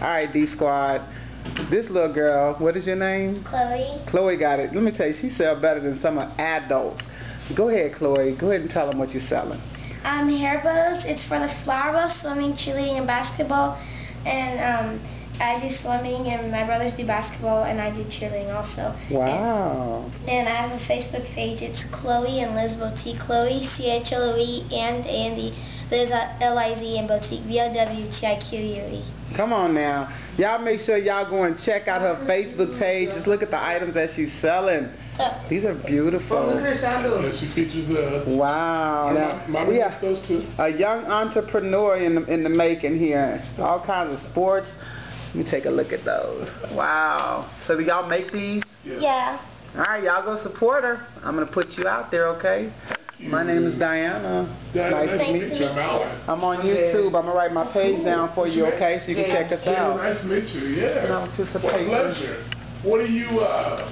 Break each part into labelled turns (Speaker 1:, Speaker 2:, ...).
Speaker 1: All right, D Squad. This little girl, what is your name?
Speaker 2: Chloe.
Speaker 1: Chloe got it. Let me tell you, she sells better than some adults. Go ahead, Chloe. Go ahead and tell them what you're selling.
Speaker 2: Hair bows. It's for the flower bow, swimming, cheerleading, and basketball. And I do swimming, and my brothers do basketball, and I do cheerleading also.
Speaker 1: Wow.
Speaker 2: And I have a Facebook page. It's Chloe and Liz Boutique. Chloe, C-H-L-O-E, and Andy, Liz, L-I-Z, and Boutique, B-O-W-T-I-Q-U-E.
Speaker 1: Come on now. Y'all make sure y'all go and check out her Facebook page. Just look at the items that she's selling. These are beautiful.
Speaker 3: Yeah, she features
Speaker 1: wow. Now, we have
Speaker 3: those too.
Speaker 1: A young entrepreneur in the making here. All kinds of sports. Let me take a look at those. Wow. So do y'all make these?
Speaker 2: Yeah.
Speaker 1: All right, y'all go support her. I'm going to put you out there, okay? My name is Diana.
Speaker 3: Nice
Speaker 1: to meet you. I'm on YouTube. I'm going to write my page down for you, okay? So you can check us out.
Speaker 3: Nice to meet you, yes. What a pleasure. What are you a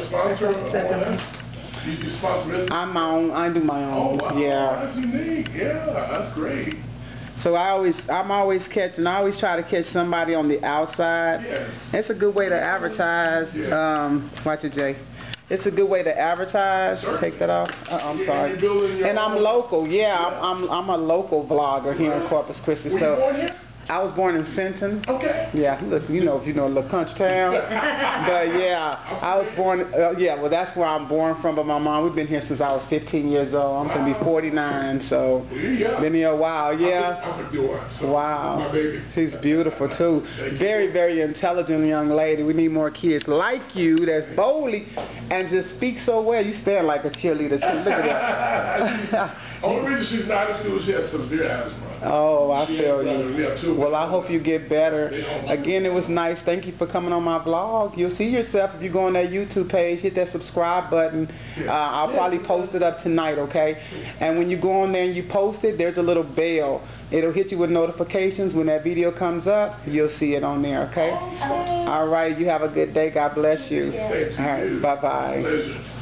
Speaker 3: sponsor of all that? You sponsor business?
Speaker 1: I do my own.
Speaker 3: Oh, wow.
Speaker 1: Yeah.
Speaker 3: That's unique. Yeah, that's great.
Speaker 1: So I always try to catch somebody on the outside.
Speaker 3: Yes.
Speaker 1: It's a good way to advertise.
Speaker 3: Yes.
Speaker 1: Watch it, Jay. It's a good way to advertise.
Speaker 3: Sure.
Speaker 1: Take that off. I'm sorry.
Speaker 3: And
Speaker 1: I'm local. Yeah, I'm a local vlogger here in Corpus Christi.
Speaker 3: Were you born here?
Speaker 1: I was born in Fenton.
Speaker 3: Okay.
Speaker 1: Yeah, look, you know a little country town. But yeah, I was born. Well, that's where I'm born from. But my mom, we've been here since I was 15 years old. I'm gonna be 49, so been here a while. Yeah.
Speaker 3: I'm 51. So
Speaker 1: wow.
Speaker 3: My baby.
Speaker 1: She's beautiful too. Very, very intelligent young lady. We need more kids like you that's boldly and just speak so well. You stand like a cheerleader too. Look at that.
Speaker 3: Only reason she's not in school, she has severe asthma.
Speaker 1: Oh, I feel you. Well, I hope you get better. Again, it was nice. Thank you for coming on my vlog. You'll see yourself if you go on that YouTube page. Hit that subscribe button. I'll probably post it up tonight, okay? And when you go on there and you post it, there's a little bell. It'll hit you with notifications. When that video comes up, you'll see it on there, okay? All right. You have a good day. God bless you. All right. Bye-bye.